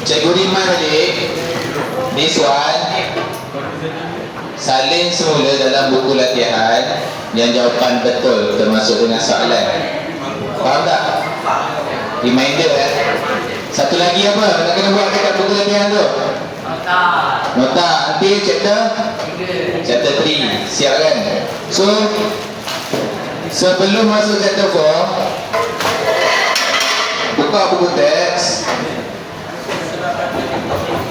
Cikgu remind balik. This one, salin semula dalam buku latihan yang jawapan betul termasuk dengan soalan. Faham tak? Reminder Satu lagi apa nak kena buat dekat buku latihan tu? Nota. Nanti chapter 3. Siap kan? So sebelum masuk chapter 4, buka buku teks.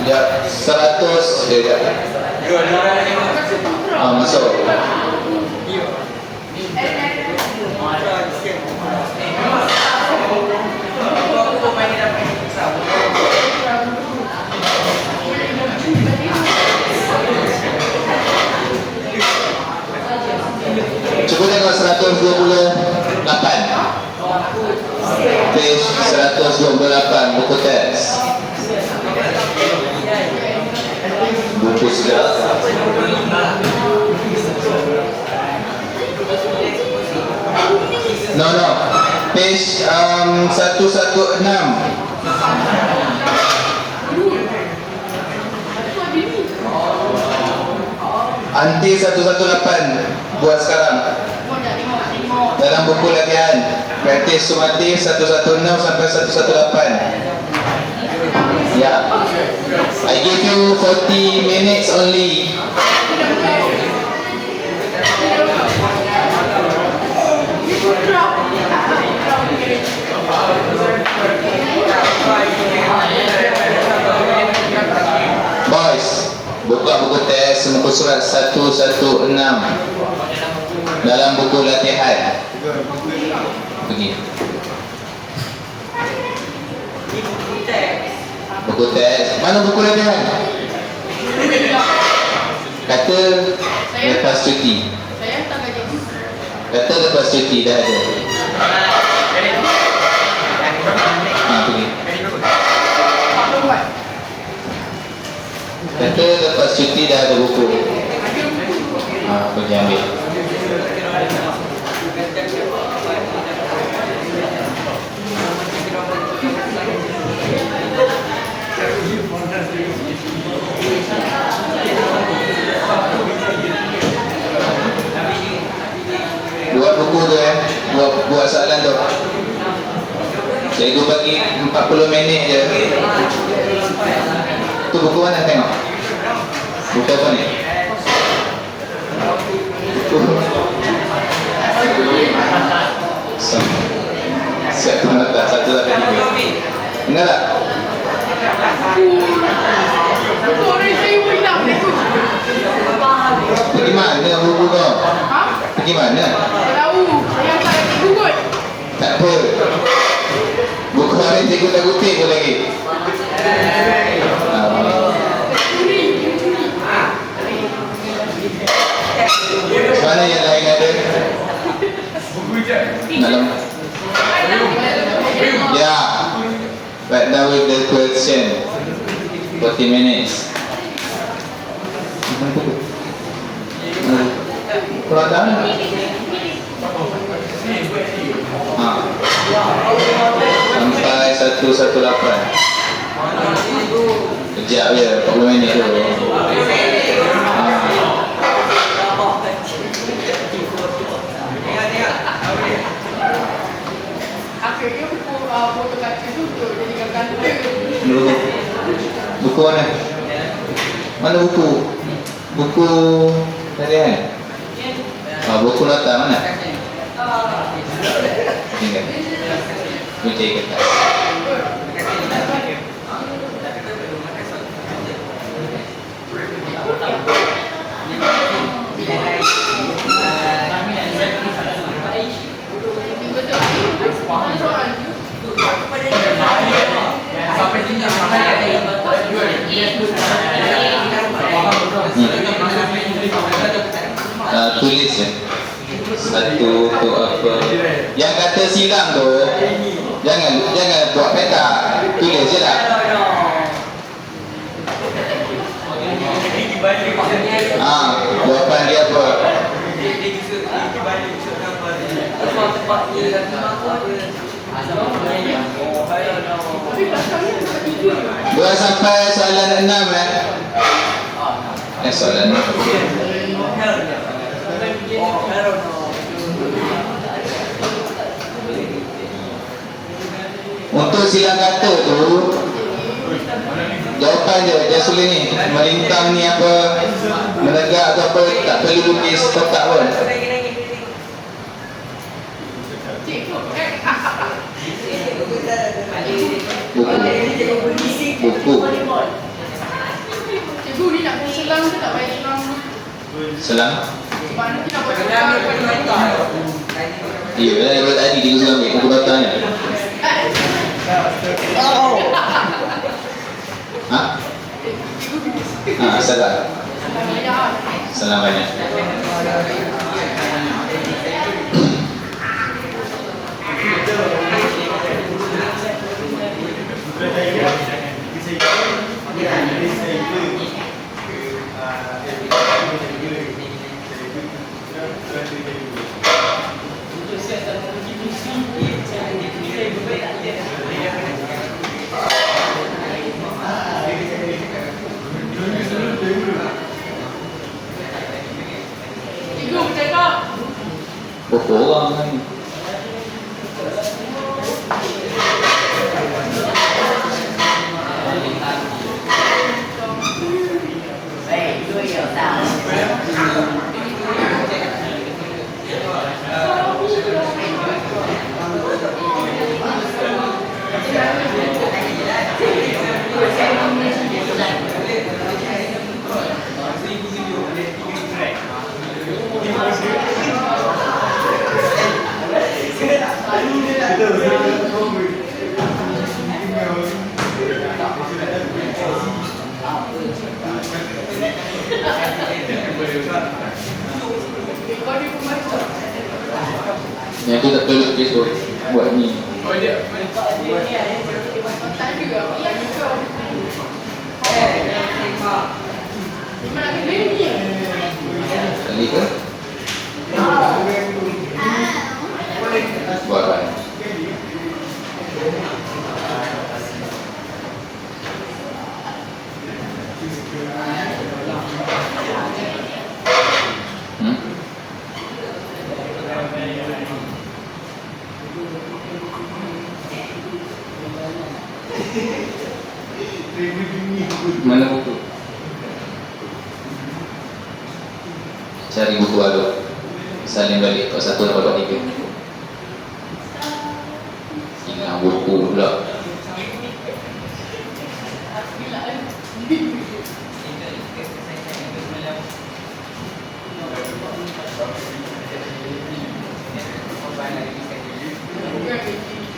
Ya, 100 masuk. Cuba tengok 128. Page 128 buku teks. Buku segala. No. Page 116. Anti 118 buat sekarang dalam buku latihan praktis sumatif 116 sampai 118. Ya, I give you 40 minutes only. Boys, buka buku teks muka surat 116 dalam buku latihan. Pergi. Buku teks. Mana buku latihan? Kata lepas cuti. Kata lepas cuti dah ada. Pergi. Kata lepas cuti dah ada buku. Pergi ambil. Buat buku tu buat soalan tu. Cikgu bagi 40 minit je. Tu buku mana tengok? Buku apa ni? Siap tu letak satu lagi. Dengar tak? Pergi mana buku tu? Pergi mana? Tahu, saya tak ada cikgu kot. Tak apa. Buku hari cikgu tak kutip pun lagi. Mana yang lain ada? Dalam. Ya. Right now with the question. 40 minutes. Kurang sampai 118. Kejap je, 40 minit dulu. Akhirnya buku fotografi tu untuk jadikan kanta. Buku mana? Mana buku? Buku tarian? Buku nota mana? Tinggal. Kunci kertas. Tulis ya. Satu tu apa? Yang kata silang tu jangan buat peta. Tulis je lah. Jawapan dia apa? Lepas sampai soalan 6 soalan 6. Untuk silang kata tu, jawapan dia sulit ni. Melintang ni apa, menegak atau apa, tak perlu lukis kotak pun. Buku. Cikgu ni nak buat selang ke tak payah selang? Selang? Sebab nanti nak buat selang. Ya, daripada tadi dia sudah ambil buku batangnya. Ha? Salah. Salah banyak. Cikgu bercakap. Berapa orang kan? Yang tu tak perlu Facebook buat ni. Tak juga. Memang nak kena ni. Kali ke? Buat kan? Mana buku? Cari buku baru. Salin balik. Kau satu dapat 3. Hilang buku pula.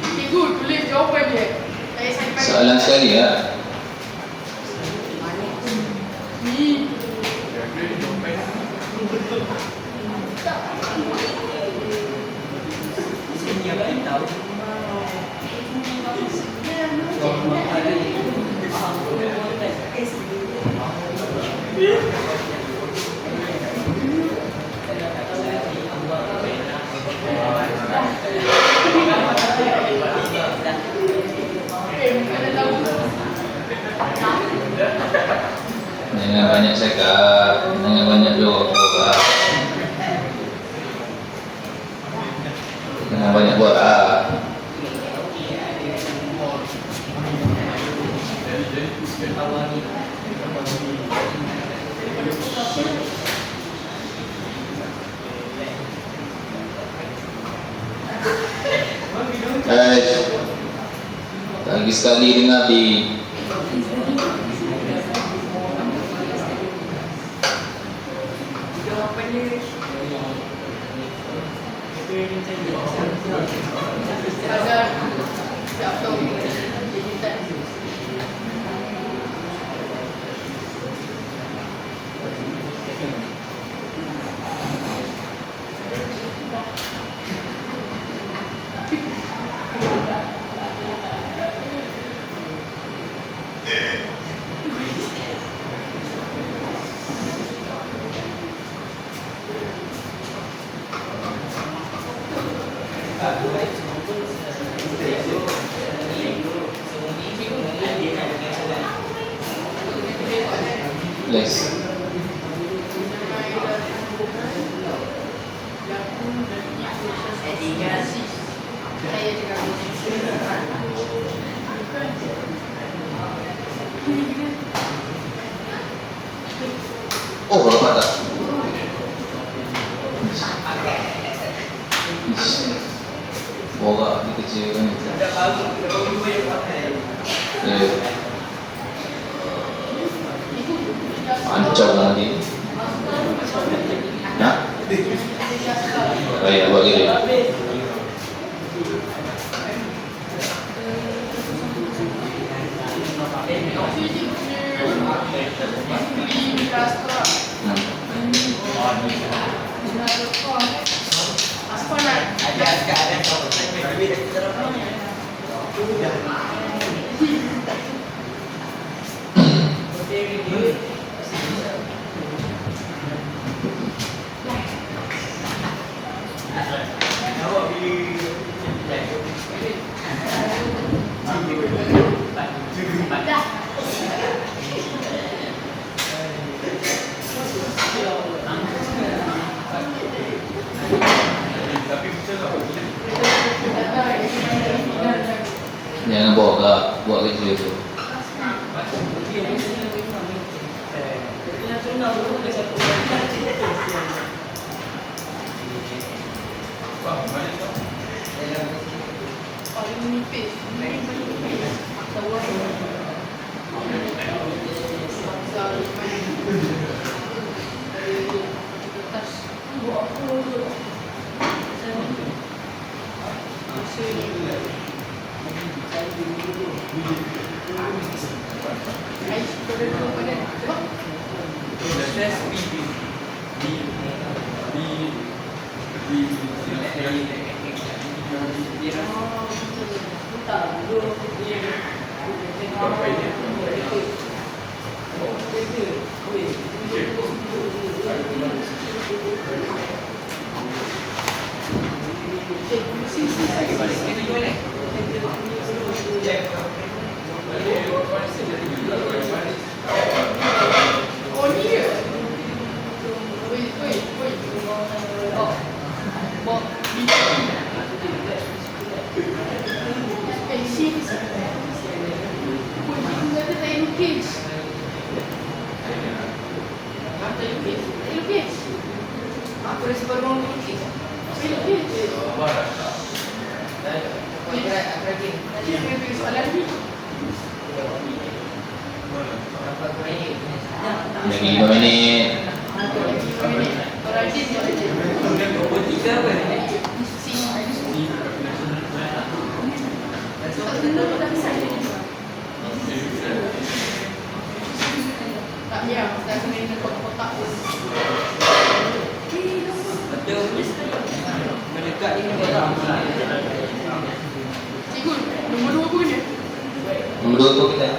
Cikgu tulis jawapan dia. Soalan sekali lah. Ni. Jangan banyak cakap, jangan banyak jawab. Jangan banyak borak. Lagi sekali dengar di Less. Saya cakap Oh, berapa tak? Borak ni kecil kan. Ancam lah nanti. Nak? Baik, buat gini. Jangan borak, buat kerja tu. Aku rasa baru orang lukis. Lukis. Nanti saya beri soalan ni. Lagi 5 minit. Rajin je. Tak payah, tak kena ini kotak-kotak pun. Mendekat ini orang. Cikgu, nombor 2 pun dia. Nombor 2 tu kita.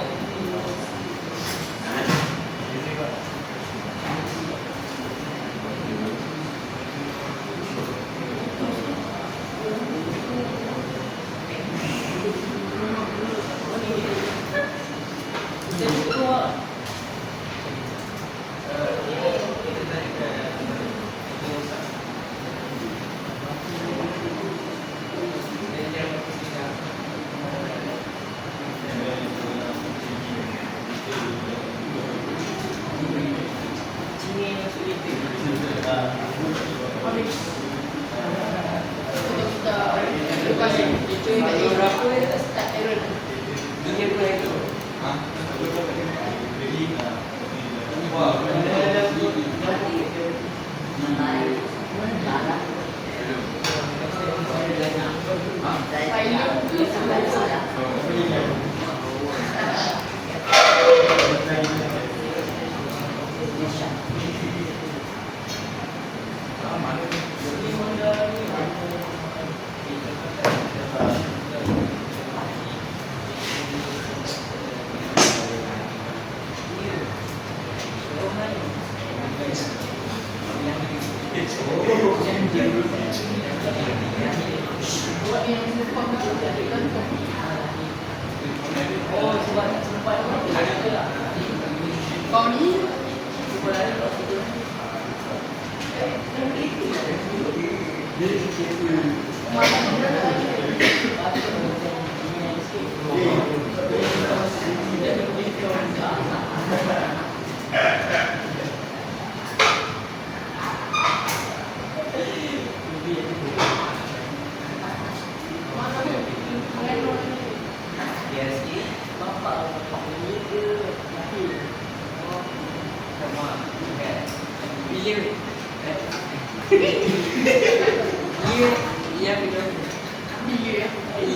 Kau ni Dia. I.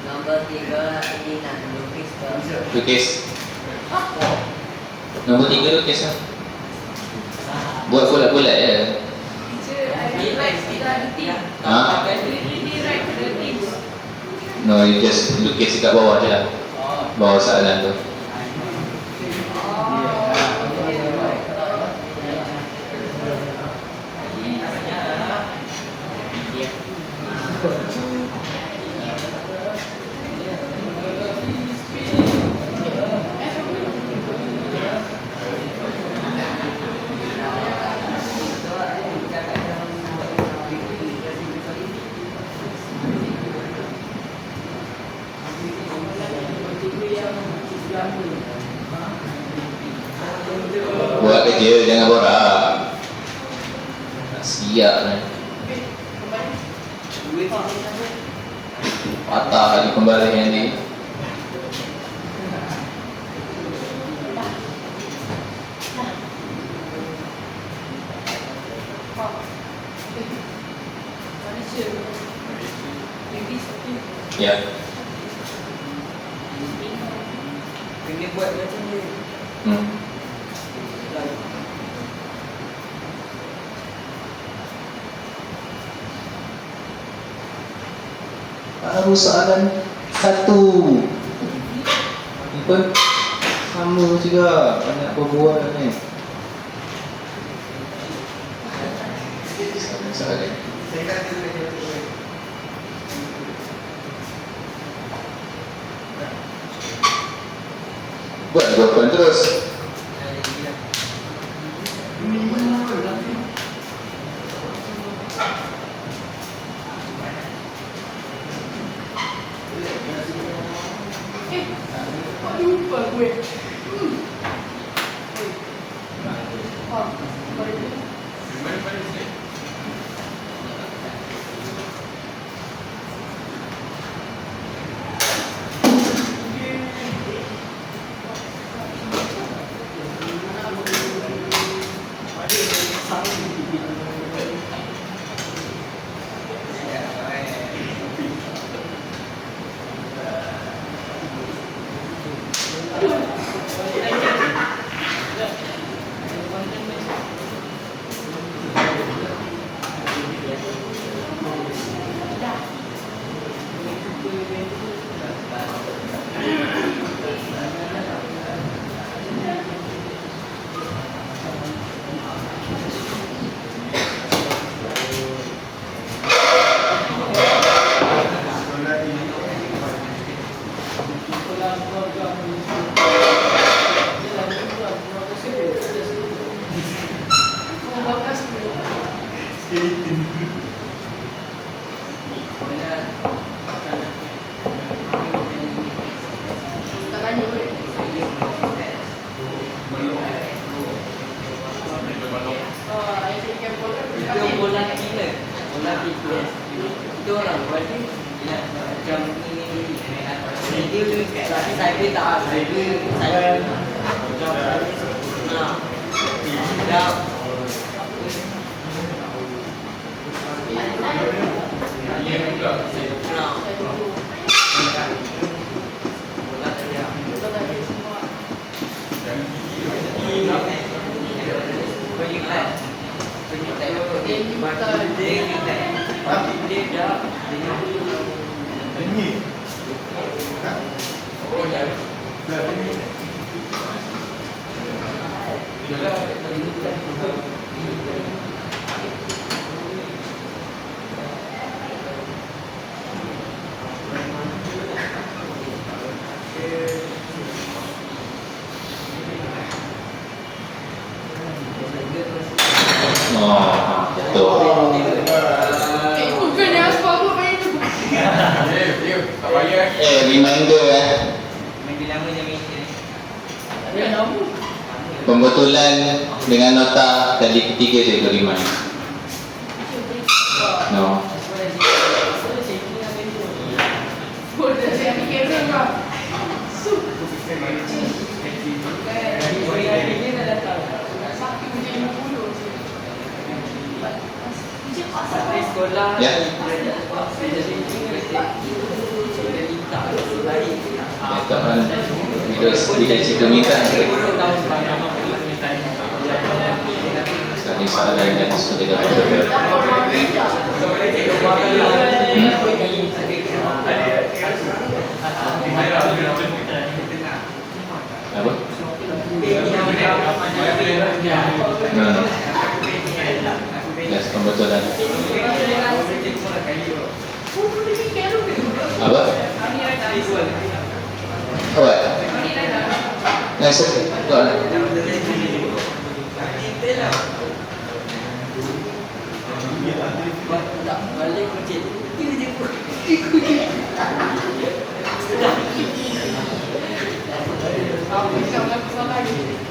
Nombor 3 ini nak lukis ke? Lukis. Nombor 3 lukis lah. Buat bulat-bulat je. Ha? No, you just lukis dekat bawah je lah. Bawah soalan tu. Buat kerja, jangan borak. Tak siap kan. Patah kali kembali nanti. Ya. Kena buat macam ni. Baru soalan 1. Ini pun sama juga. Banyak berbual ni. Soalan. Buat jawapan terus. Kok lupa gue? Itu bola killer. Bola killer. Itu orang buat ni macam ini. Dia tapi saya tak saya nah. Dah. Ini juga. Nah. Bola dia. Oh, betul. Bukan yang asal buat main tu. Tak payah. Reminder Main lama je main ni. Ada nama. Pembetulan dengan nota kali ketiga saya beriman. sekolah Ya. Ya, tak kan bila situ minta sekali salah dan sudah dapat apa? Ya, pembetulan apa? What? Nice. Go on. Balik kecil. Aku tak nak salah lagi.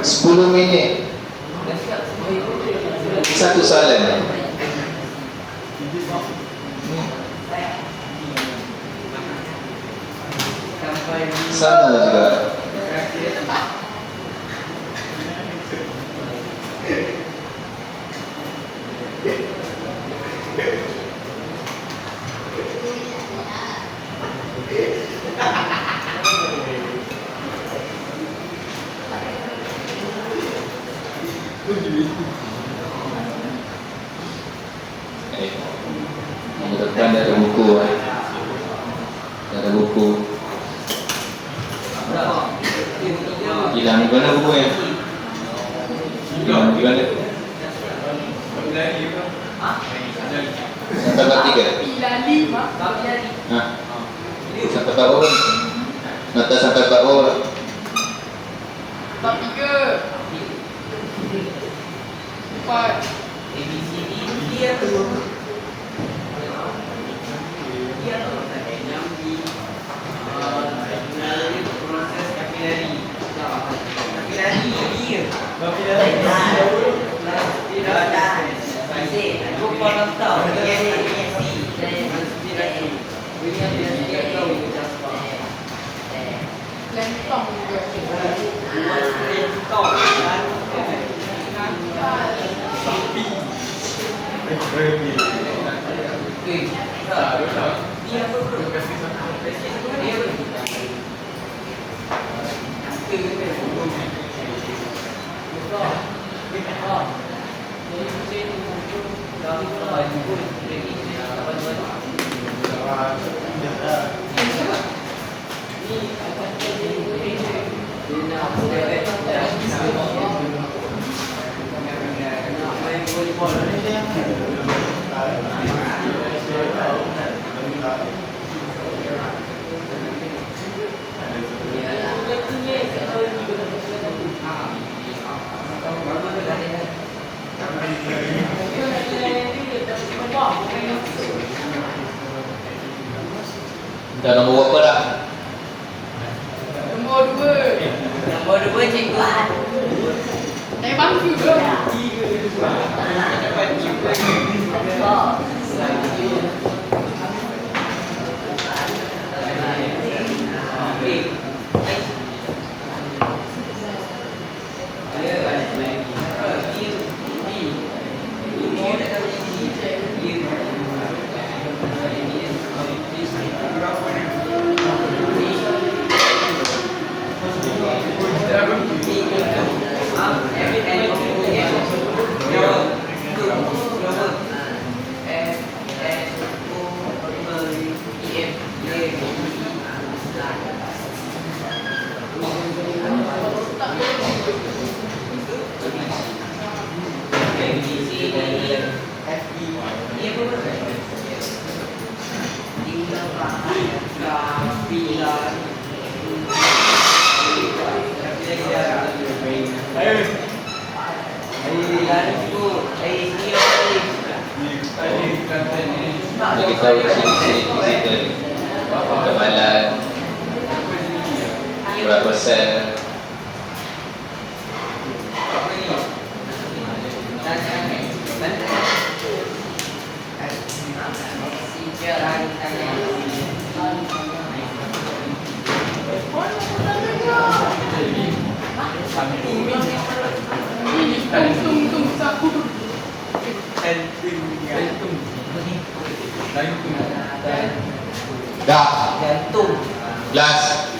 Sepuluh minit satu soalan. Sama juga. Minggu depan dah ada buku. Dah ada buku. Hilang di mana bukunya? Hilang di mana? Sampai bab 3? Pilali, mak. Ha? Sampai bab berapa? Nota sampai bab berapa? Bab 3. 4. Dia tu. Dia tu yang di proses kapilari. Kapilari dia. Kapilari. Tidak ada. Aku pernah tahu dia Lentong juga. Dah nombor berapa dah? Nombor 2. Nombor 2 cikgu. Naik bangku ke? Bagi tahu ciri-ciri kekebalan berapa sel Tung sapu. Dah. Jantung. Last.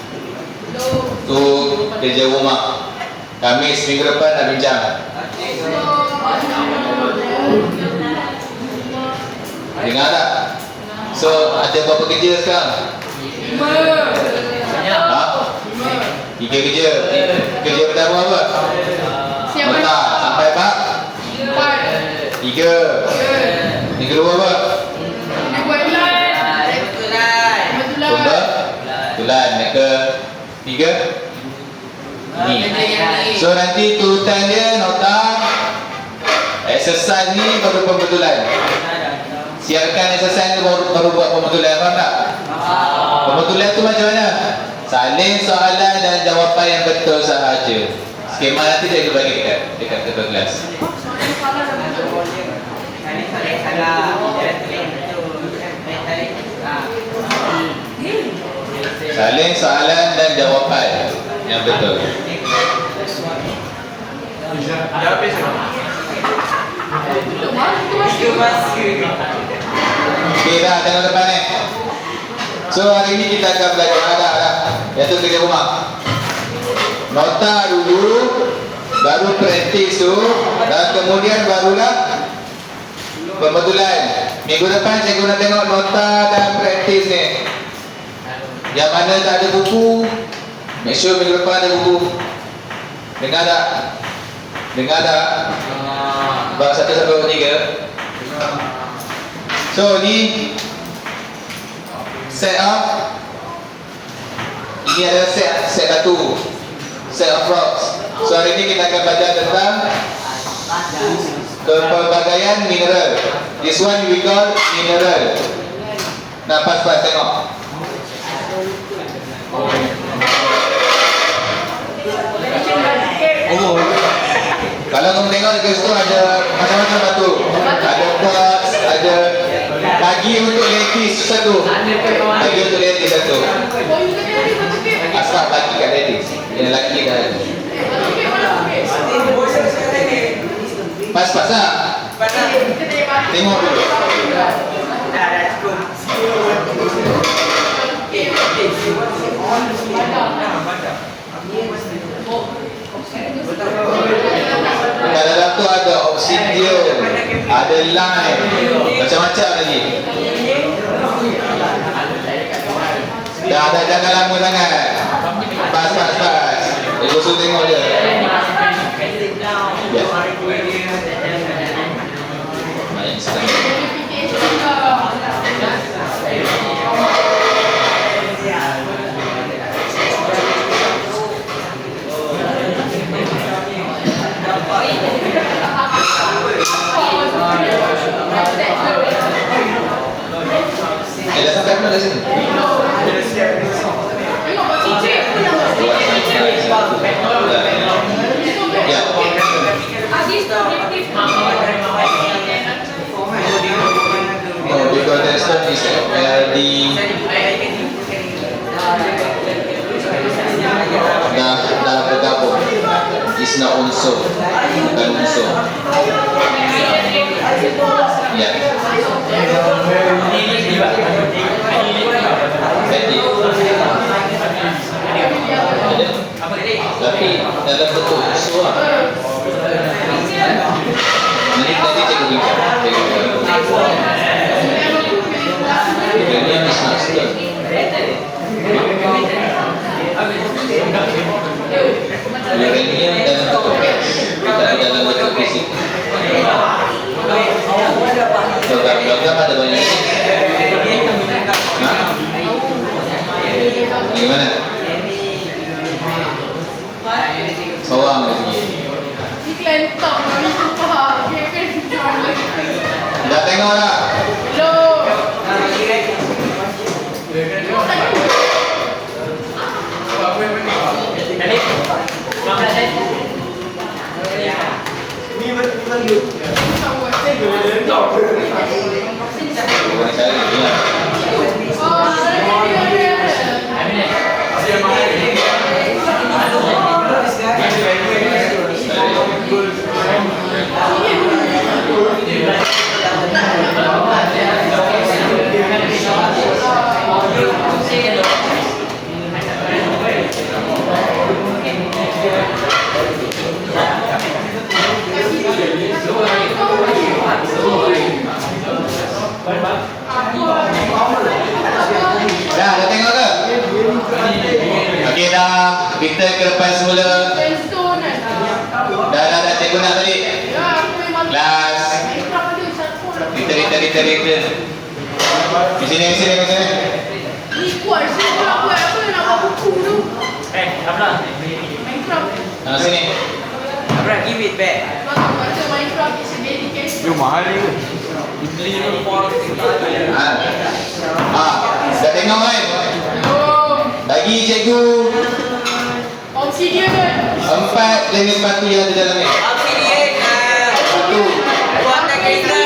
Tu kerja rumah. Khamis minggu depan nak bincang. Dengar tak? So ada berapa kerja sekarang? 5. Ha? 3 kerja. Kerja pertama apa? Siap Nota sampai bab 4. 3. Yang kedua apa? Nak buat line. Tumba. Tulan. Yang ke 3. Ni. So nanti turutan dia nota. Exercise ni baru pembetulan. Siapkan exercise tu baru buat pembetulan. Faham tak? Pembetulan tu macam mana? Salin soalan dan jawapan yang betul sahaja. Skema nanti saya bagi dekat ketua kelas. Salin soalan dan jawapan yang betul. Dah habis ke? Okey dah, tengok depan ni. So hari ni kita akan belajar ada. Iaitu kerja rumah. Nota dulu, baru praktis tu, dan kemudian barulah pembetulan. Minggu depan saya guna tengok nota dan praktis ni. Yang mana tak ada buku, make sure minggu depan ada buku. Dengar tak? Dengar tak? Bab 1 sampai 3. So ni set up. Ini adalah set 1. Set of rocks. So hari ni kita akan belajar tentang kepelbagaian mineral. This one we call mineral. Nah, pas tengok. Kalau kamu tengok di situ ada macam-macam batu. Ada quartz, ada bagi untuk lattice satu. Bagi untuk lattice satu. Asal bagi kat lattice. Yang lelaki kat lagi. Pas-pas lah. Tengok dulu. Kat dalam tu ada obsidian, ada lime, macam-macam lagi. Dah jangan lama sangat. Pas. Suruh tengok je. Ya. Baik sekali. Dah sampai mana dah sini? Ya. Oh, because the stone is LD. Dah bergabung. It's not unsur, bukan unsur. Ya. Jadi, tapi dalam bentuk unsur. Nanti cikgu bincang. Uranium is not stone. Uranium dalam bentuk gas, tidak dalam bentuk fisik. Logam ada banyak. Gimana? Bawang lagi. Iklan tak mami tu faham. Dia kan jual lagi. Dah tengok tak? Hello. Kita ke depan semula. Sandstone kan. Dah, cikgu nak tadi. Ya, aku memang. Kelas. Minecraft ada satu orang. Return. Di sini. Ni kuat sih nak buat apa nak buat buku tu. Ablah. Minecraft. Sini. Abra, give it back. Sebab baca Minecraft is a dedication. Mahal ni. Beli ni for Dah tengok kan? Belum. Lagi cikgu. Obsidian kan. 4 jenis batu yang ada dalam ni. Obsidian. Satu. Buatan kristal.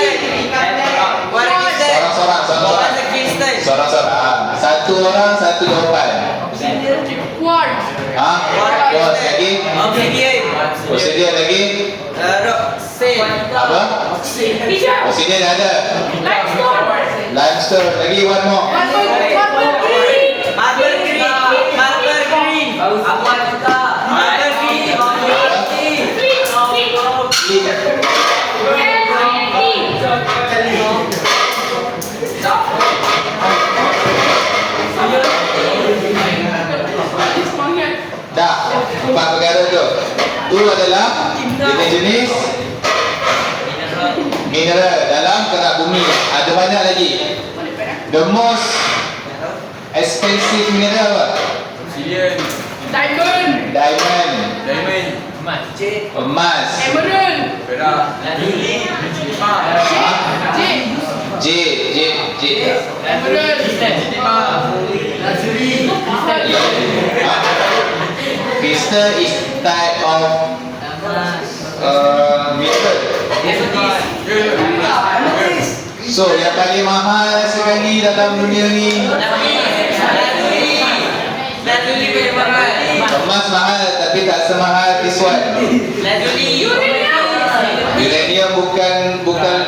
Buatan kristal. Sorang. Buatan kristal. Sorang. Satu orang, satu jawapan. Quartz. Bos lagi. Obsidian lagi. Rock sand. Apa? Teacher. Obsidian ada. Limestone. Limestone lagi, one more. Marble green. Marble green. Marble green. Apa kita? Marble green. Semangat. Dah, 4 perkara tu. Tu adalah jenis-jenis mineral dalam kerak bumi. Ada banyak lagi. The most expensive mineral apa? Obsidian. Diamond. Diamond, Diamond. emas, Emerald. Perak. Jade. jade. Emerald. Crystal is type of mineral. So yang paling mahal sekali dalam dunia ni, Lazuli paling mahal. emas mahal tapi tak semahal this one. Lazuli. Uranium bukan mineral.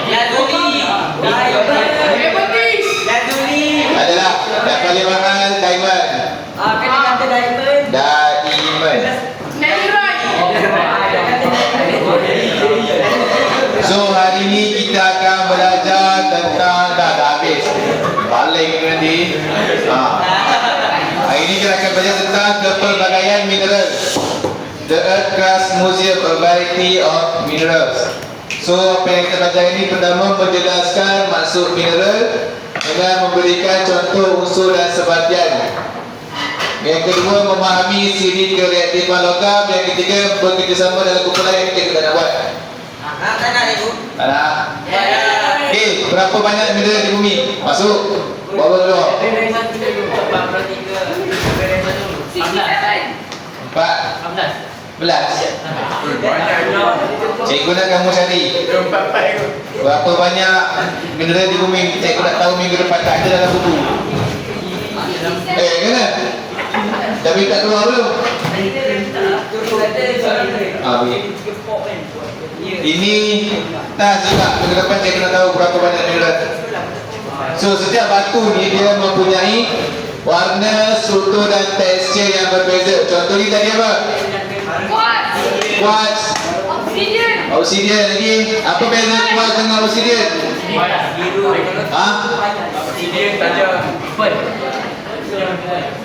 Lazuli. Amethyst. Lazuli. Adalah yang paling mahal diamond. Kena kata diamond. Diamond. Netherite. So hari ni kita akan belajar tentang dah habis. Balik nanti. Hari ni kita akan belajar tentang kepelbagaian mineral. The Earth Crust Museum, a variety of minerals. So apa yang kita belajar ini pertama menjelaskan maksud mineral dengan memberikan contoh unsur dan sebatian. Yang kedua memahami siri kereaktifan logam. Yang ketiga bekerjasama dalam kumpulan yang kita nak buat. Tak nak ibu. Tak nak? Okay, berapa banyak mineral di bumi? Masuk. Berapa dulu? 14. Cikgu nak kamu cari berapa banyak mineral di bumi. Cikgu nak tahu minggu depan. Tak ada dalam buku. Kena? Tapi tak keluar belum? Baik. Ini tas juga. Minggu depan cikgu nak tahu berapa banyak mineral. So setiap batu ni dia mempunyai warna, struktur dan tekstur yang berbeza. Contoh ni tadi apa? Quartz. Obsidian lagi. Apa beza quartz dengan obsidian? Obsidian tajam.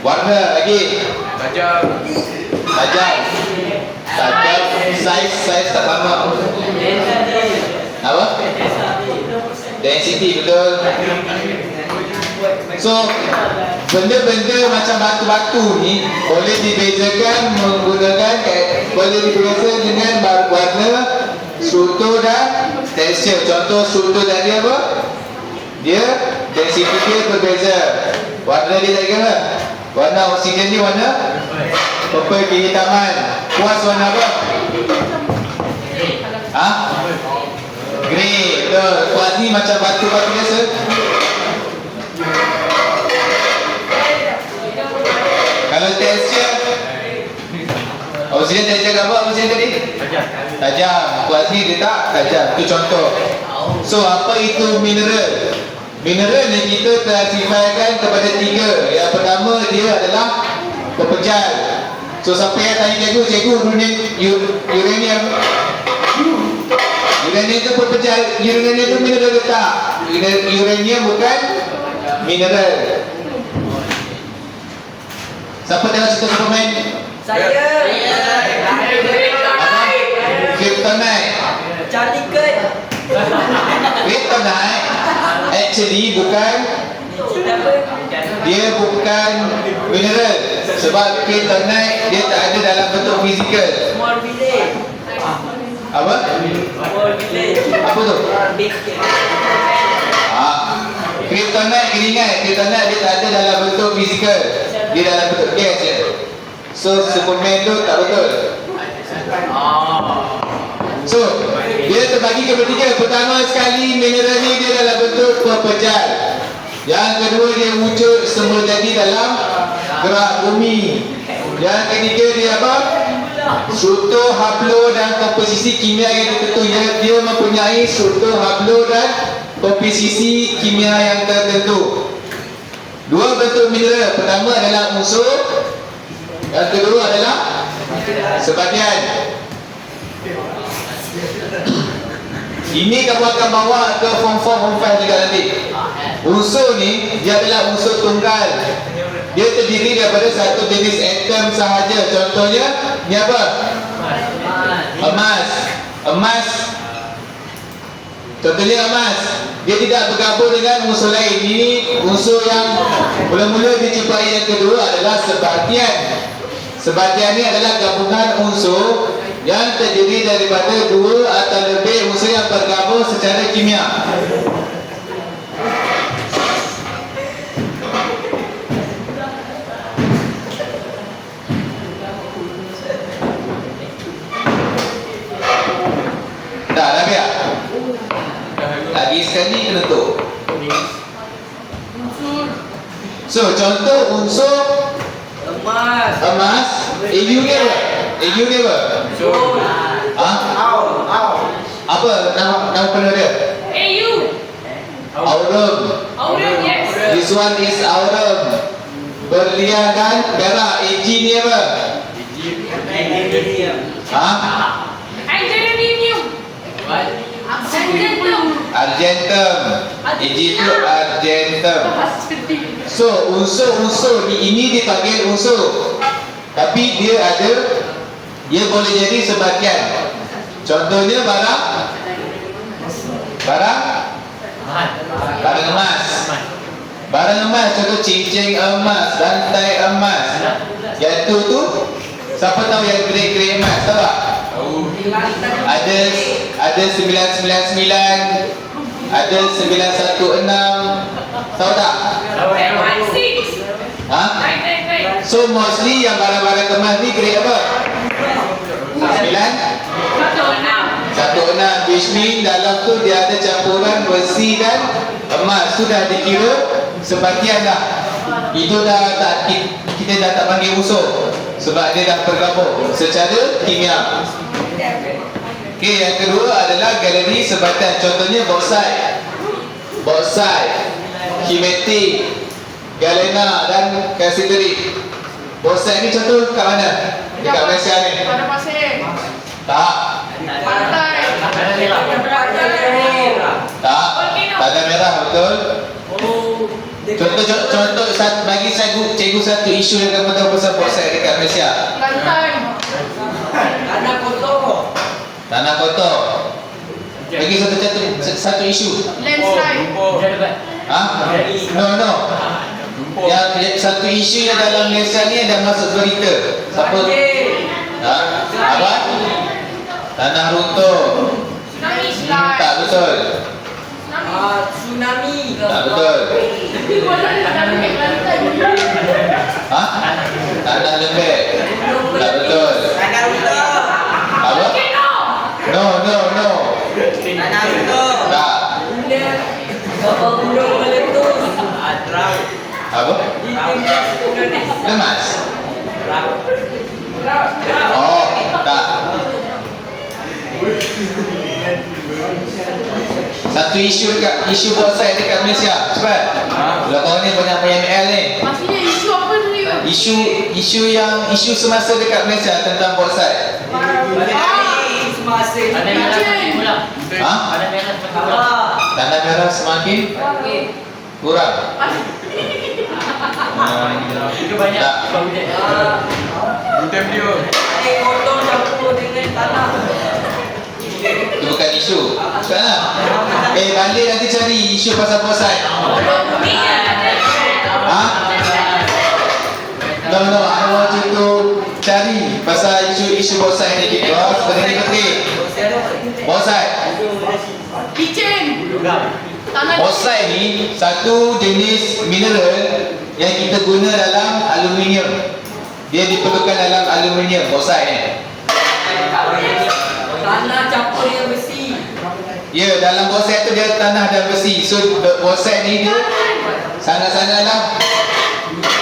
Warna lagi. Tajam. Saiz tak sama. Apa? Density, betul. So benda-benda macam batu-batu ni boleh dibezakan menggunakan dengan warna, struktur dan tekstur. Contoh struktur tadi apa? Dia density dia berbeza. Warna dia tak kira. Warna obsidian ni warna purple kehitaman. Quartz warna apa? Grey. Betul. Quartz ni macam batu-batu biasa. Kalau tekstur obsidian tekstur apa obsidian tadi? Tajam. Quartz ni dia tak tajam. Itu contoh. So apa itu mineral? Mineral ni kita klasifikasikan kepada 3. Yang pertama dia adalah pepejal. So siapa yang tanya cikgu uranium itu pepejal. Uranium itu mineral ke tak? Uranium bukan mineral. Siapa tengok cerita Superman? Saya. Kryptonite. Charlie Kirk. Kryptonite actually bukan, dia bukan mineral. Sebab kryptonite dia tak ada dalam bentuk fizikal. Small village. Apa? Small village. Apa tu? Big Kryptonite, kena ingat, kryptonite dia tak ada dalam bentuk fizikal. Dia dalam bentuk gas je. So Superman tu tak betul. So dia terbagi ke bertiga. Pertama sekali, mineral ni dia dalam bentuk perpejal. Yang kedua, dia wujud semula jadi dalam gerak bumi. Yang ketiga, dia apa? Struktur, haplo dan komposisi kimia yang tertentu. Dia mempunyai struktur, haplo dan komposisi kimia yang tertentu. Dua bentuk mineral. Pertama adalah unsur, yang kedua adalah sebatian. Ini kamu akan bawa ke form 4, form 5 juga nanti. Unsur ni dia adalah unsur tunggal. Dia terdiri daripada satu jenis atom sahaja. Contohnya ni apa? Emas. Emas. Contohnya emas. Dia tidak bergabung dengan unsur lain. Ini unsur yang mula-mula dijumpai. Yang kedua adalah sebatian. Sebatian ni adalah gabungan unsur yang terdiri daripada dua atau lebih unsur yang bergabung secara kimia. Dah biar. Lagi sekali kena tu. So contoh unsur emas. emas. AU ni apa? AU ni apa? Apa nama penuh dia? AU. Aurum. Aurum, yes. This one is aurum. Berlian dan perak. AG ni apa? Geranium. Argentum. AG itu argentum. So unsur-unsur ini dipanggil unsur. Tapi dia boleh jadi sebatian. Contohnya barang emas. Barang emas, contoh cincin emas, rantai emas. Yang tu siapa tahu yang grade emas, tahu tak? Ada 999, ada 916. Tahu tak? So mostly yang barang-barang emas ni grade apa? 16, which mean dalam tu dia ada campuran besi dan emas. Tu dah dikira sebatian dah. Itu dah tak, kita dah tak panggil unsur sebab dia dah bergabung secara kimia. Okey, yang kedua adalah galeri sebatian. Contohnya bauxite, hematic, galena dan calciferite. Bauxite ni contoh kat mana? Dekat Malaysia ni. Pada pasir. Tak. Pantai. Tak. Tanah merah, betul. Contoh bagi cikgu satu isu yang kamu tahu pasal bauxite dekat Malaysia. Lantai. Tanah kotor. Tanah kotor. Bagi satu isu. Landslide. No. Yang satu isu yang dalam Malaysia ni dah masuk berita. Siapa? Apa? Tanah runtuh. Tsunami slide. Tak betul. Tsunami. Tak betul. Tanah lembek. Tak betul. Tanah runtuh. Apa? No. Tanah runtuh. Tak. Kapal gunung meletus. Apa? Lemas. Oh, tak. Satu isu bauxite dekat Malaysia. Cepat. Belakang ni banyak PML ni. Maksudnya isu apa tu dia? Isu semasa dekat Malaysia tentang bauxite. Tanah merah semakin kurang. banyak. Tak. Bukan dia. Kotor campur dengan tanah. Itu bukan isu. Bukan lah. Balik nanti cari isu pasal bonsai. Ha? No, I want you to cari pasal isu bonsai ni kita. Sebenarnya penting. Bonsai. Kitchen. Tanah Bonsai ni satu jenis mineral yang kita guna dalam aluminium. Dia diperlukan dalam aluminium bonsai ni. Tanah campur dengan besi. Ya, dalam bonsai tu dia tanah dan besi. So bonsai ni dia sangat-sangatlah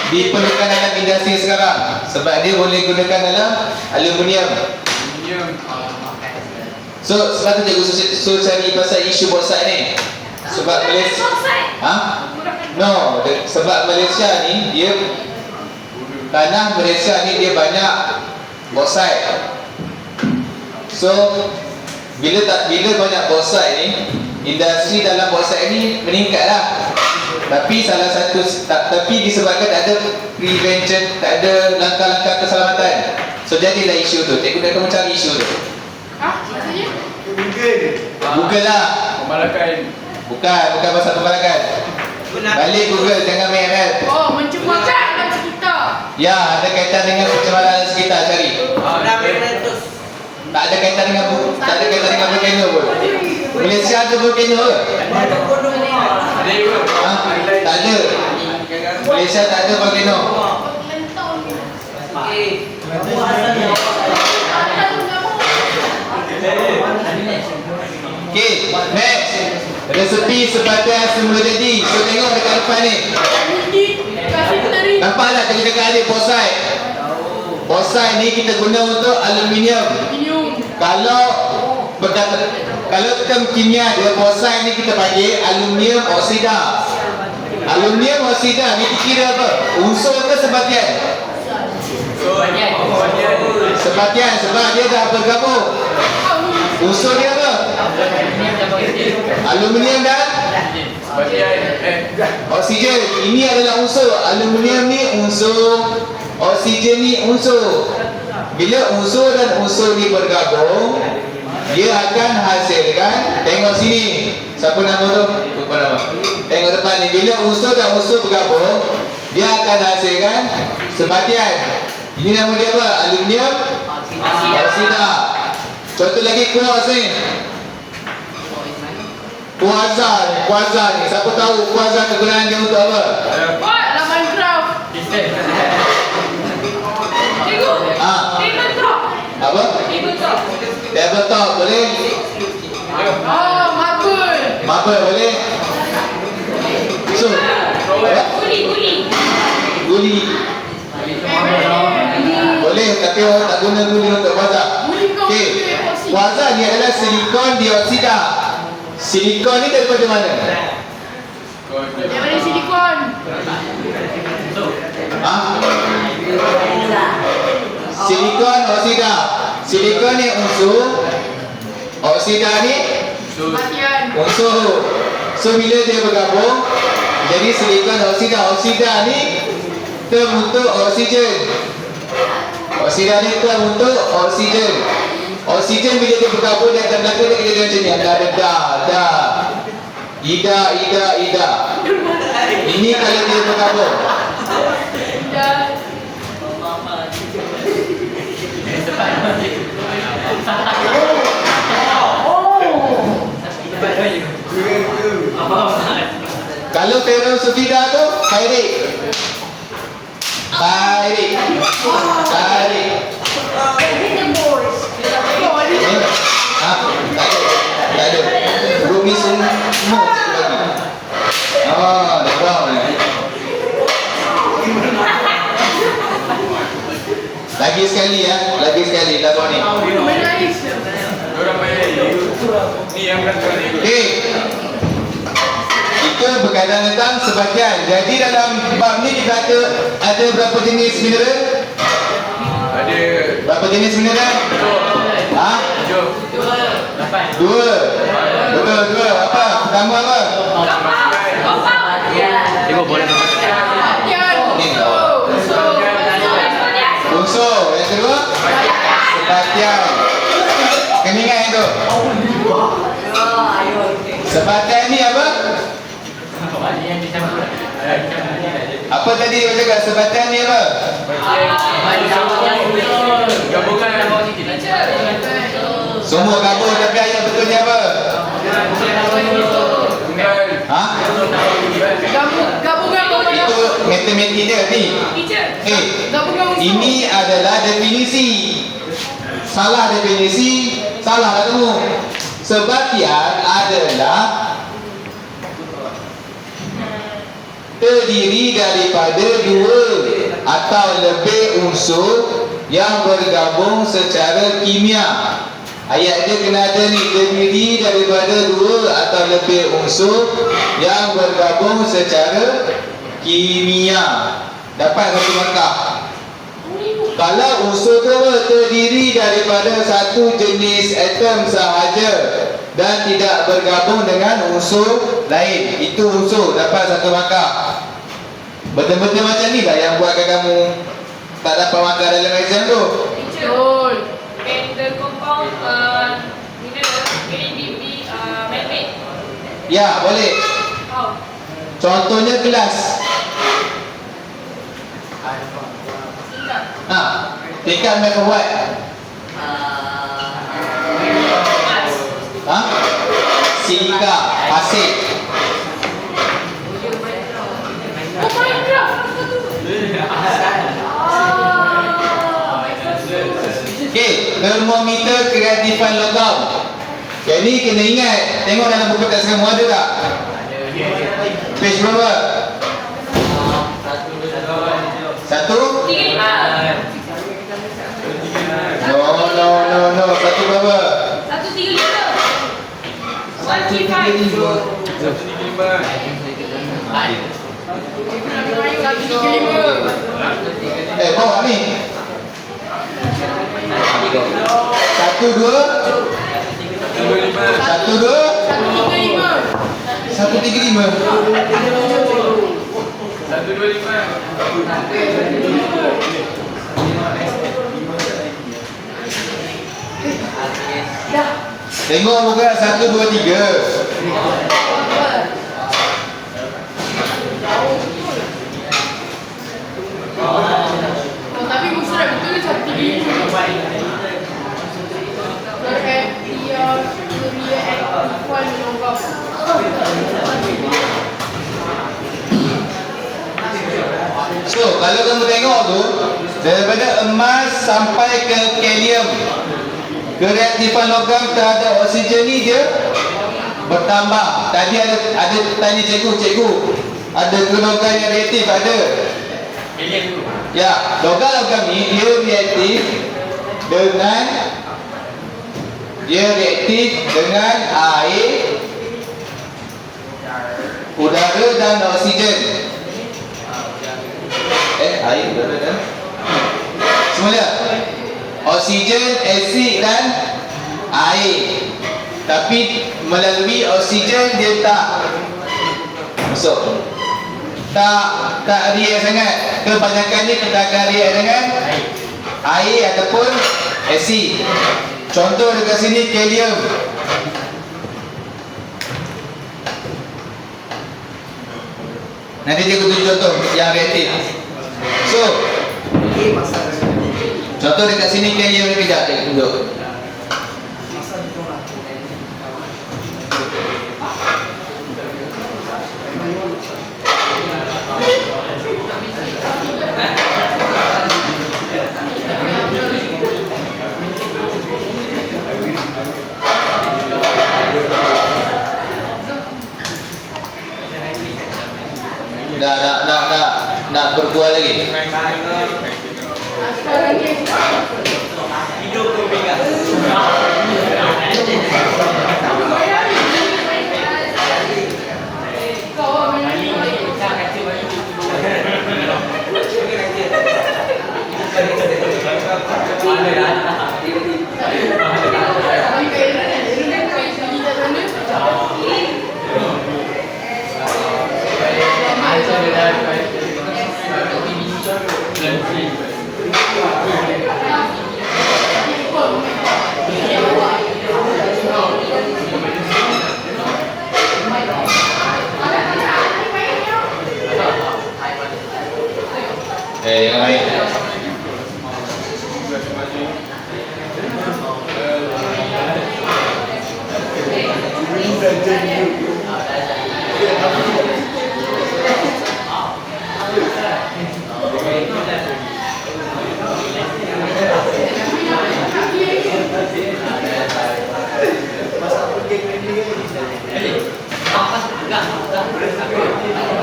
diperlukan dalam industri sekarang sebab dia boleh gunakan dalam aluminium. So sebab tu cikgu suruh cari pasal isu bonsai ni. Sebab Malaysia, ha? No, sebab Malaysia ni dia tanah Malaysia ni dia banyak bonsai. So bila banyak bonsai ni, industri dalam bonsai ni meningkatlah. Tapi tapi disebabkan tak ada prevention, tak ada langkah-langkah keselamatan. So jadilah isu tu. Cikgu dah mencari isu tu. Hah? Maksudnya? Google lah. Pembalakan. Bukan pasal pembalakan. Balik Google, jangan main. Oh, mencemarkan alam sekitar. Ya, ada kaitan dengan pencemaran sekitar, cari. Tak ada kaitan dengan volcano pun. Malaysia ada volcano ke? Ada ke? Ha? Tak ada. Malaysia tak ada volcano. Okay, next. Resepi sepadan semula jadi. So tengok dekat depan ni. Nampak tak kita cakap adik bonsai? Bonsai ni kita guna untuk aluminium. Kalau term kimia dia bonsai ni kita panggil aluminium oksida. Aluminium oksida ni kira apa? Unsur ke sebatian? Sebatian sebab dia dah bergabung. Unsur dia apa? Aluminium dan oksigen. Ini adalah unsur. Aluminium ni unsur, oksigen ni unsur. Bila unsur dan unsur ni bergabung, dia akan hasilkan, tengok sini. Siapa nama tu? Lupa nama. Tengok depan ni. Bila unsur dan unsur bergabung, dia akan hasilkan sebatian. Ini nama dia apa? Aluminium oksida. Contoh lagi kuas ni. Kuasa ni. Siapa tahu kuasa kegunaan dia untuk apa? Buat lah Minecraft. Cikgu. Tabletop. Apa? Tabletop. Tabletop boleh? Oh, marble. Marble boleh? So, guli. Boleh, tapi orang tak guna guli untuk kuasa. Okey. Kuasa ni adalah silikon dioksida. Silikon ni daripada mana? Daripada silikon. Ha? Silikon oksida. Silikon ni unsur, oksida ni Matian. unsur. So bila dia bergabung jadi silikon oksida. Oksida ni terbentuk oksigen. Oksida ni terbentuk oksigen. Oksigen bila dia bergabung dia akan berlaku dia jadi macam ni. Ada. Ida. Ini kalau dia bergabung. Kalau ferro sulfida tu kairik. Tak ada. Rumi semua lagi. Dah faham ni. Lagi sekali lagu ni. Menangis. Orang main ni yang kata ni. Okey. Kita berkaitan tentang sebagian. Jadi dalam bab ni kita ada berapa jenis mineral? Ada Berapa jenis mineral? Ha? 2. Apa? Pertama apa? Matian. Ni. Unsur. Apa tadi kau cakap? Sebatan ni apa? Gabungan Semua gabung tapi ayat betulnya apa? tunggal. Ha? Gabungan Itu matematik dia ni. Teacher. Eh, Gabungan unsur. ini adalah definisi. Salah definisi, salah kamu. Sebatian adalah terdiri daripada dua atau lebih unsur yang bergabung secara kimia. Ayat dia kena ada ni, terdiri daripada dua atau lebih unsur yang bergabung secara kimia. Dapat satu markah. Kalau unsur tu terdiri daripada satu jenis atom sahaja dan tidak bergabung dengan unsur lain, itu unsur, dapat satu markah. Betul-betul macam ni lah yang buatkan kamu tak dapat markah dalam exam tu. Betul. And the compound mineral can be man-made. Ya, boleh. How? Contohnya gelas. Tingkat. Ha, tingkat made of what? Mas. Ha? Silika, pasir. Oh, Minecraft. Okey, termometer kreatifan logam. Yang ni kena ingat. Tengok dalam buku teks kamu ada tak? Page berapa? Satu? 35. No. Satu berapa? 135. 135. 135. Bawa ni. Satu, dua. 125. Satu, dua. 135. 135. 125. Tengok muka 1, 2, 3. Oh, tapi musuh dah betul ke 135? So, kalau kamu tengok tu, daripada emas sampai ke kalium, kereaktifan logam terhadap oksigen ni dia bertambah. Tadi ada tanya cikgu, ada ke logam yang reaktif? Ada. Ya, logam ni dia reaktif dengan air, udara dan oksigen. Air, udara dan semula oksigen, asid dan air. Tapi melalui oksigen dia tak masuk, tak react sangat. Kebanyakan ni kita akan react dengan air ataupun asid. Contoh dekat sini kalium. Nanti dia tunjuk contoh yang reaktif. So, contoh dekat sini kalium ni, kejap dia tunjuk. Nak berbual lagi. Hidup tu pegang. Oh, Jangan main.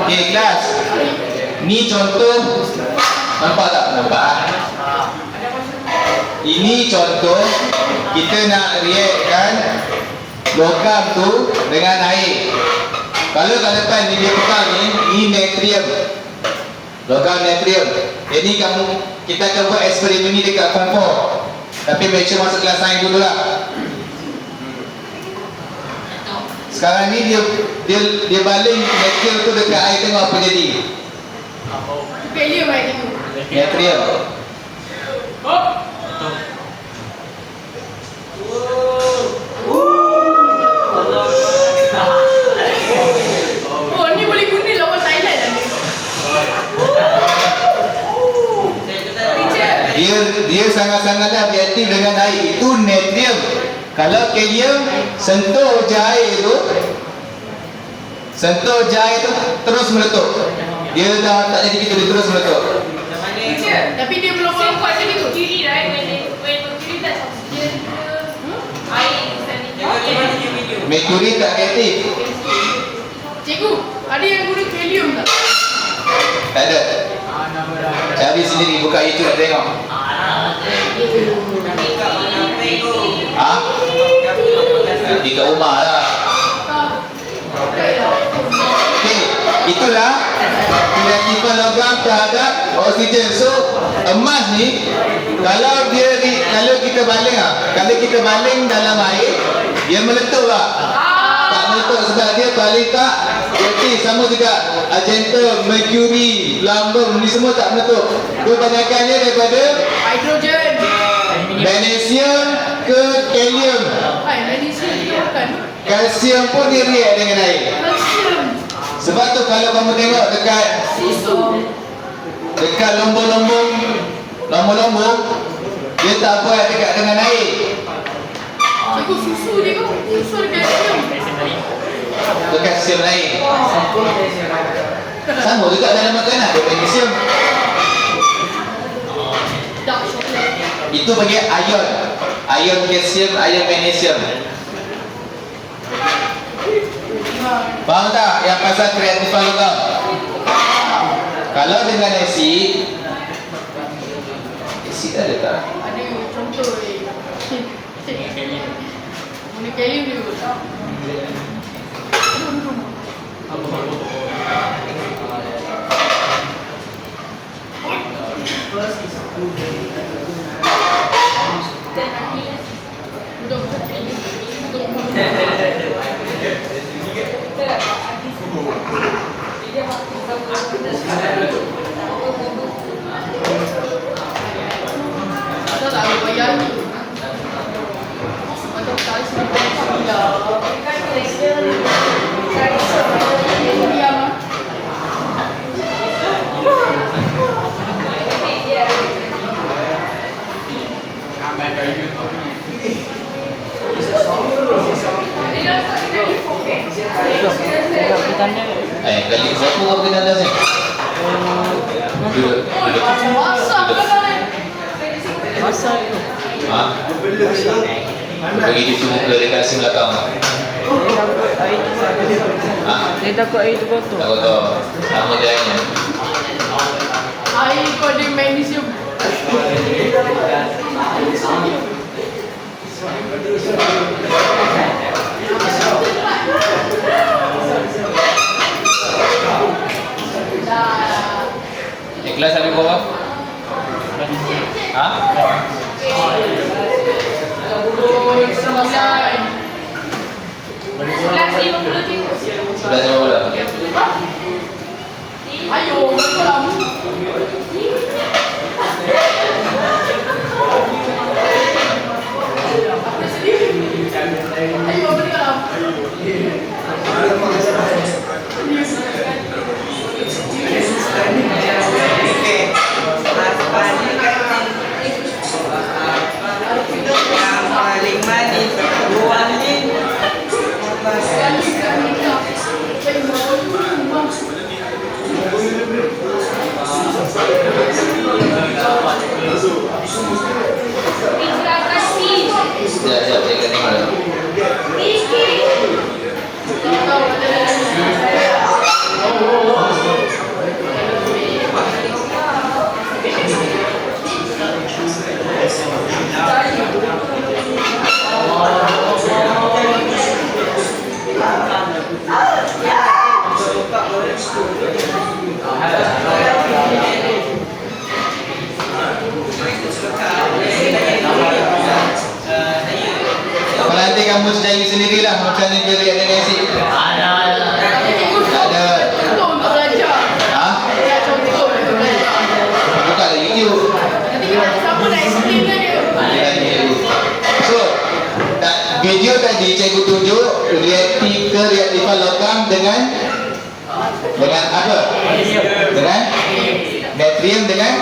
Okay, kelas. Ni contoh. Nampak tak? Nampak? Ini contoh kita nak reactkan logam tu dengan air. Kalau kat depan ni dia tukar ni, ini natrium. Logam natrium. Jadi kita akan buat eksperimen ni dekat form 4. Tapi make sure masuk kelas sains dulu lah. Sekarang ni dia baling natrium tu dekat air, tengok apa jadi. Kalium air tu. Natrium. Oh, ni boleh guna lawan Thailand lah ni. Teacher. Dia sangat-sangatlah reaktif dengan air. Itu natrium. Kalau kalium sentuh je air tu, terus meletup. Dia dah tak jadi gitu, dia terus meletup. Teacher, tapi dia belum So kuat what macam the tu. mercury, right? When mercury that's oxygen, air is an Merkuri tak reaktif. Cikgu, ada yang guna kalium tak? Tak ada. Cari sendiri, buka YouTube nak tengok. Ha? Di kat rumah lah. Okey, itulah reaktifan logam terhadap oksigen. So, emas ni kalau kita baling dalam air, dia meletup lah. Tak meletup sebab dia baling tak reaktif. Sama juga argentum, mercury, lambung ni semua tak meletup. Kebanyakannya daripada Hidrogen. magnesium ke kalium. Hai, magnesium tu bukan. Kalsium pun dia react dengan air. Kalsium. Sebab tu kalau kamu tengok dekat lombong-lombong, dia tak buat dekat dengan air. Cikgu, susu dia kau. Susu ada kalsium. Itu kalsium lain. Sama juga dalam makanan ada magnesium. Dark chocolate. Itu bagi ion. Ion kalsium, ion magnesium. Faham tak yang pasal reaktifan logam? Kalau dengan asid ada tak? Ada contoh guna kalium juga. Ada tak ada bayar ni? Ada tak Kali siapa orang kena dah sini? Duduk. masak kan ni? Masak tu. Ha? Bagi cuci muka dekat sini belakang. Ha? Dia takut air tu kotor. Tak tahu. Sama dia airnya. Air kau ada magnesium. Kelas habis berapa? Ha? Kelas 50 cikgu. 11.50. Ayo, betul lah. Apa sedih? Ayo, betul lah. kamu cari sendirilah macam mana dia react dengan asid. Tapi cikgu Tak ada. contoh untuk belajar. Ha? Ya, contoh untuk belajar. Buka lah YouTube. Nanti kita siapa nak explain kan dia. Dia tanya dulu. So, video tadi cikgu tunjuk reaktifan logam dengan apa? Dengan natrium dengan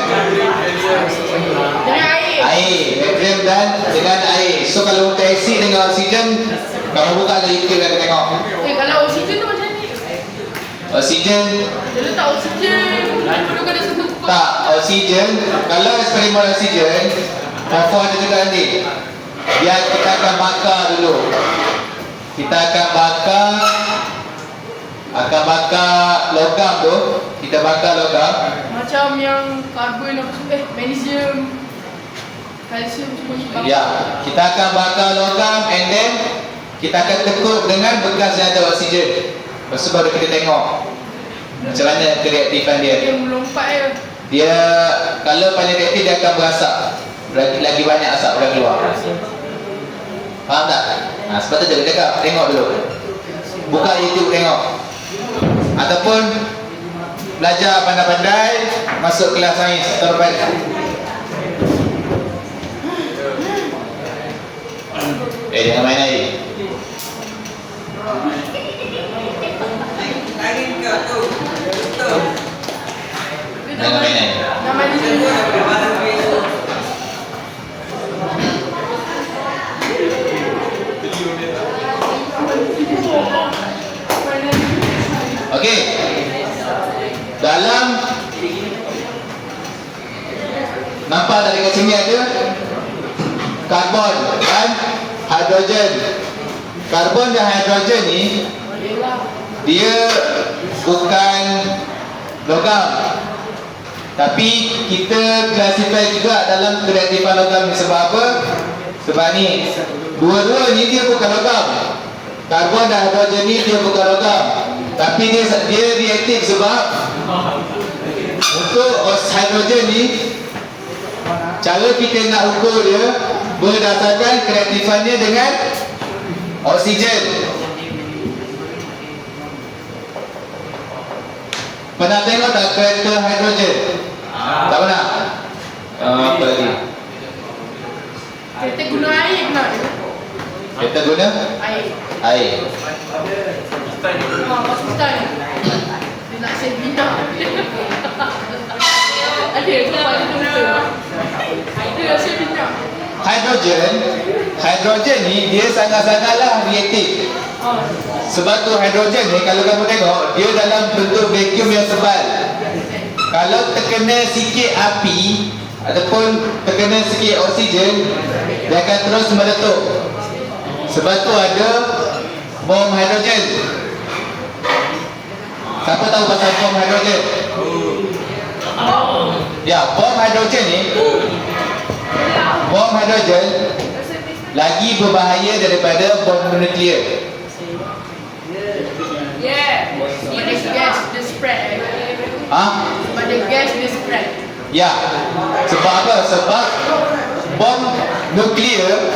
Dengan air. air. Natrium dan dengan air. So kalau untuk asid dengan oksigen, kamu buka lah YouTube dan tengok. Kalau oksigen tu macam ni. Oksigen Dia letak oksigen. Dulu kena sentuh pokok. tak, oksigen kalau eksperimen oksigen, Fafo ada juga nanti. Kita akan bakar dulu. Kita akan bakar logam tu. Kita bakar logam. Macam yang karbon magnesium, kalsium semua ni bakar. Ya, kita akan bakar logam and then kita akan tekuk dengan bekas yang ada oksigen. Lepas tu baru kita tengok macam mana kereaktifan dia. Dia melompat ya. Dia kalau paling reaktif dia akan berasap. Lagi banyak asap akan keluar. Faham tak? Sebab tu dia cakap, tengok dulu. Buka YouTube tengok. Ataupun belajar pandai-pandai, masuk kelas sains terbaik. Jangan main air. Jangan main air. Nama dia Okey. Dalam nampak dari kat sini ada karbon dan hidrogen. Karbon dan hidrogen ni dia bukan logam. Tapi kita klasifai juga dalam kereaktifan logam ni sebab apa? Sebab ni dua-dua ni dia bukan logam. Karbon dan hidrogen ni dia bukan logam. Tapi dia reaktif sebab untuk hidrogen ni cara kita nak ukur dia berdasarkan kereaktifannya dengan oksigen. Pernah tengok tak kereta hidrogen? Tak pernah? Apa lagi? Kita guna air pernah dia. Kereta guna Air. air. Pas hutan. Dia nak save minyak. Ada tempat dia betul. Dia save minyak. Hidrogen ni dia sangat-sangatlah reaktif. Sebab tu hidrogen ni kalau kamu tengok dia dalam bentuk vacuum yang sebal. Kalau terkena sikit api ataupun terkena sikit oksigen, dia akan terus meletup. Sebab tu ada bom hidrogen. Siapa tahu pasal bom hidrogen? Ya, bom hidrogen ni, bom hidrogen lagi berbahaya daripada bom nuklear. Yeah. Sebab dia gas dia spread. Sebab dia gas dia spread. Ya. Sebab apa? Sebab bom nuklear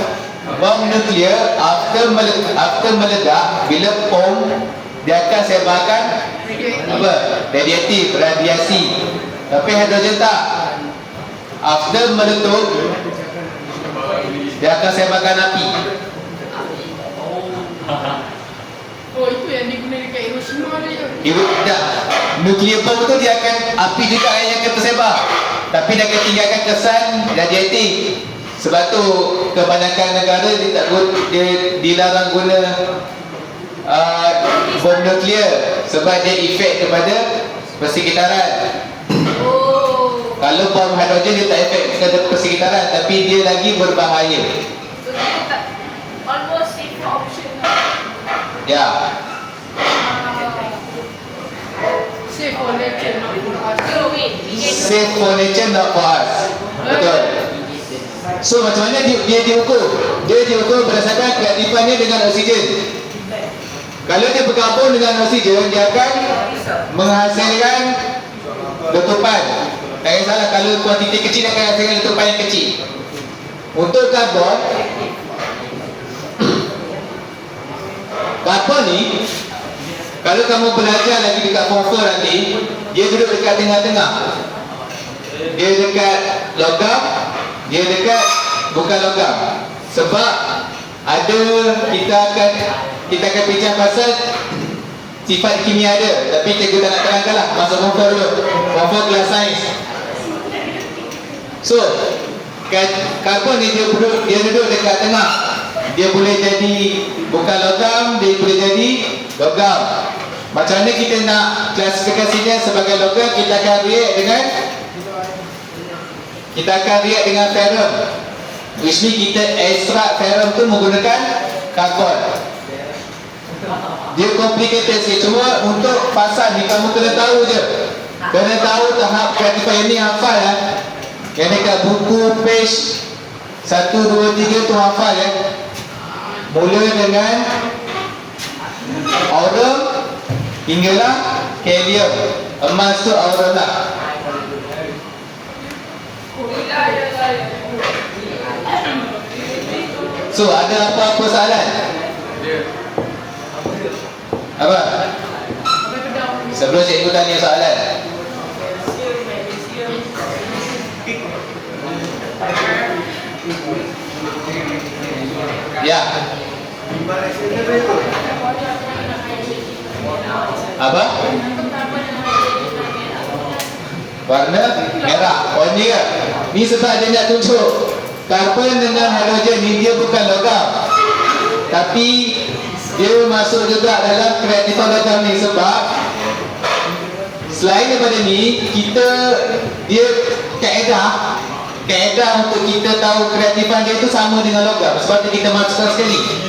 after meledak, bila bom dia akan sebarkan apa? Radiasi. Tapi hidrogen tak. After meletup dia akan sebarkan api. Oh, itu yang diguna dekat Hiroshima dia. Tak. Nuklear bom tu dia akan api juga yang akan tersebar. Tapi dia akan tinggalkan kesan radiatif. Sebab tu kebanyakan negara dia dilarang guna bom nuklear sebab dia efek kepada persekitaran. Oh. Kalau bom hidrogen dia tak efek kepada persekitaran tapi dia lagi berbahaya. So kita tak almost safe option. Ya. Safe for nature, not for us. So wait, we can Safe for nature, not for us. Betul. So macam mana dia diukur? Dia diukur berdasarkan keaktifannya dengan oksigen. Kalau dia bergabung dengan oksigen, dia akan menghasilkan letupan. Tak kisahlah kalau kuantiti kecil dia akan menghasilkan letupan yang kecil. Untuk karbon Karbon ni, kalau kamu belajar lagi dekat form 4 nanti, dia duduk dekat tengah-tengah. Dia dekat logam, dia dekat bukan logam. Sebab ada kita akan bincang pasal sifat kimia ada, tapi cikgu tak nak terangkan lah. Masuk form 4 dulu. Form 4 kelas sains. So, karbon ni dia duduk dekat tengah. Dia boleh jadi bukan logam, dia boleh jadi logam. Macam mana kita nak klasifikasinya sebagai logam? Kita akan react dengan ferrum, which means kita ekstrak ferrum tu menggunakan karbon. Dia complicated sikit, cuma untuk pasal ni kamu kena tahu je. Kena tahu tahap kreatifan ni, hafal ya. Kena kat buku page 1, 2, 3 tu hafal ya. Mula dengan aurum hinggalah helium. Emas tu aurum lah. So ada apa-apa soalan? Apa? Sebelum cikgu tanya soalan. Ya. Apa? Warna merah. Oh ni ke? Ni sebab dia nak tunjuk karbon dengan halogen ni dia bukan logam, tapi dia masuk juga dalam kreatifan logam ni. Sebab selain daripada ni, dia kaedah untuk kita tahu kreatifan dia tu sama dengan logam. Sebab tu kita masukkan sekali.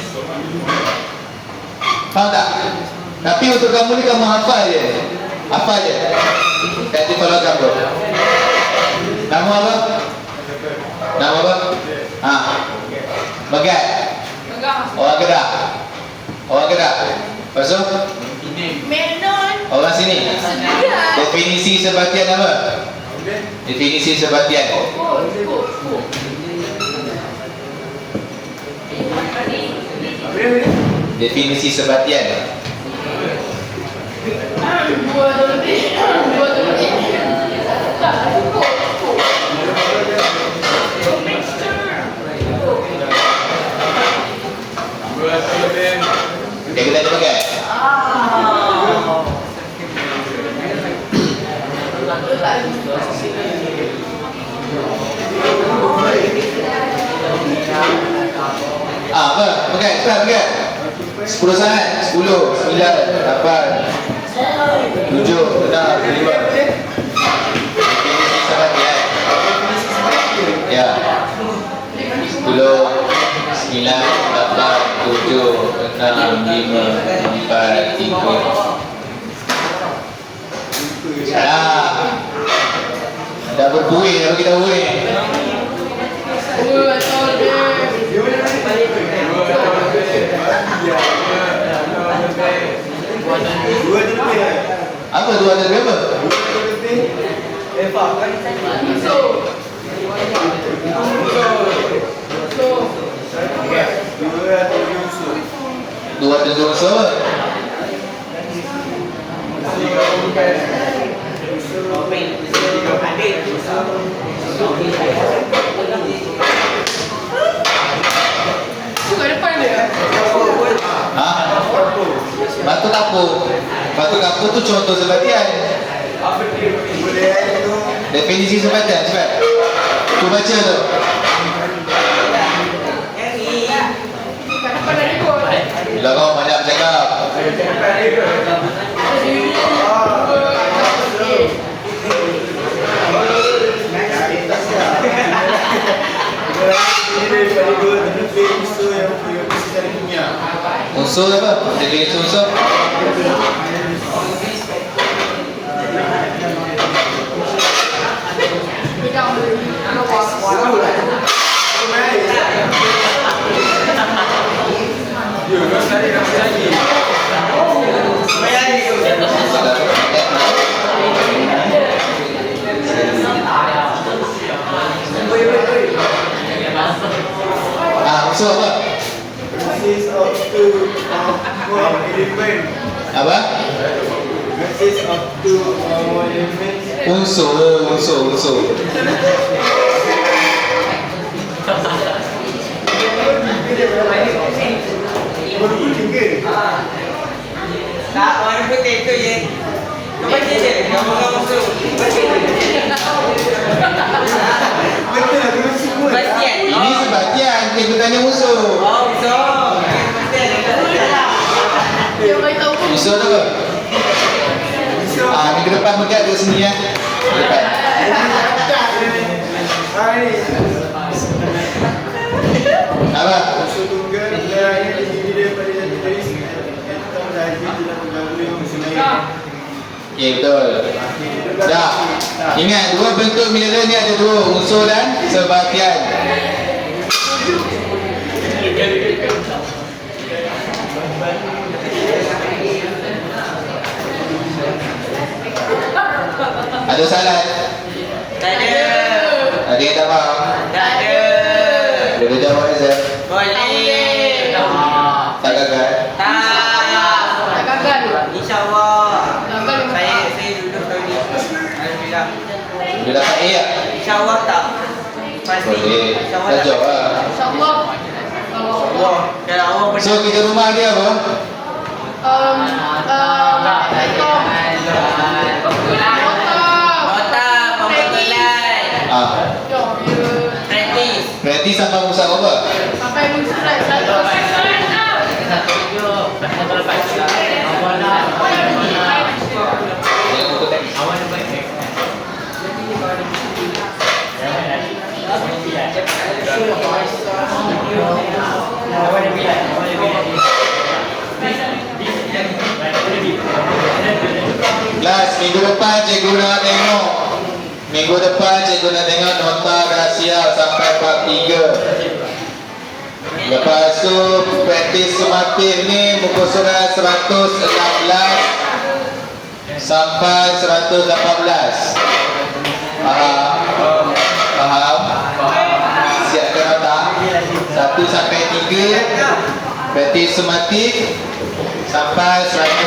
Faham tak? Tapi untuk kamu ni, kamu hafal je. Hafal je kreatifan logam tu. Nama apa? Nama apa? Bagat. Orang Kedah. Orang Kedah. Lepas tu? Menon. Orang sini. Definisi sebatian apa? Definisi sebatian. Definisi sebatian. Dia kena pakai. Apa? Pakai, cepat pakai. 10 sangat. 10, 9, 8, 7, 6, 5. Ya. 10, 9, 8, 7, 6, 5, 4, 3. Dah berbuih, dah bagi dah buih. Apa 200 berapa? Dua unsur. Batu kapur. Batu kapur tu contoh sebatian. Definisi sebatian, cepat. Tu baca tu. Bila kau banyak bercakap. Unsur apa? Definisi unsur. Yo, kau tadi nak berjanji. Apa? Unsur. Tak, warna putih tu je. Kau baca je, kamu masuk. Bastian. Ini sebahagian cikgu tanya unsur. Oh, betul. Dia beritahu pun. Unsur tu apa? Minggu depan bekat ke sini ya. Depan. Apa? Okey, betul. Dah. Ingat, dua bentuk mineral ni ada dua, unsur dan sebahagian. Ada salah? Tak ada. Ada yang tak faham? Tak ada. Boleh jawab Azhar? Boleh. Tak gagal? Tak. Tak gagal. InsyaAllah. Gagal yang Saya duduk tahun ni. Alhamdulillah. Dia dapat A tak? InsyaAllah tak. Pasti. Boleh. InsyaAllah Dah tak. jawab lah. InsyaAllah. Kalau Allah. Kalau Allah benar. So, kita rumah dia apa? Nota pembetulan. Praktis. Praktis sampai usaha apa? Sampai muncul satu. Yang buku teks. Kelas, minggu depan cikgu nak tengok. Minggu depan cikgu nak tengok nota dah siap sampai bab 3. Lepas tu praktis sumatif ni muka surat 116 sampai 118. Faham? Faham? Siapkan nota 1 sampai 3 praktis sumatif sampai 118.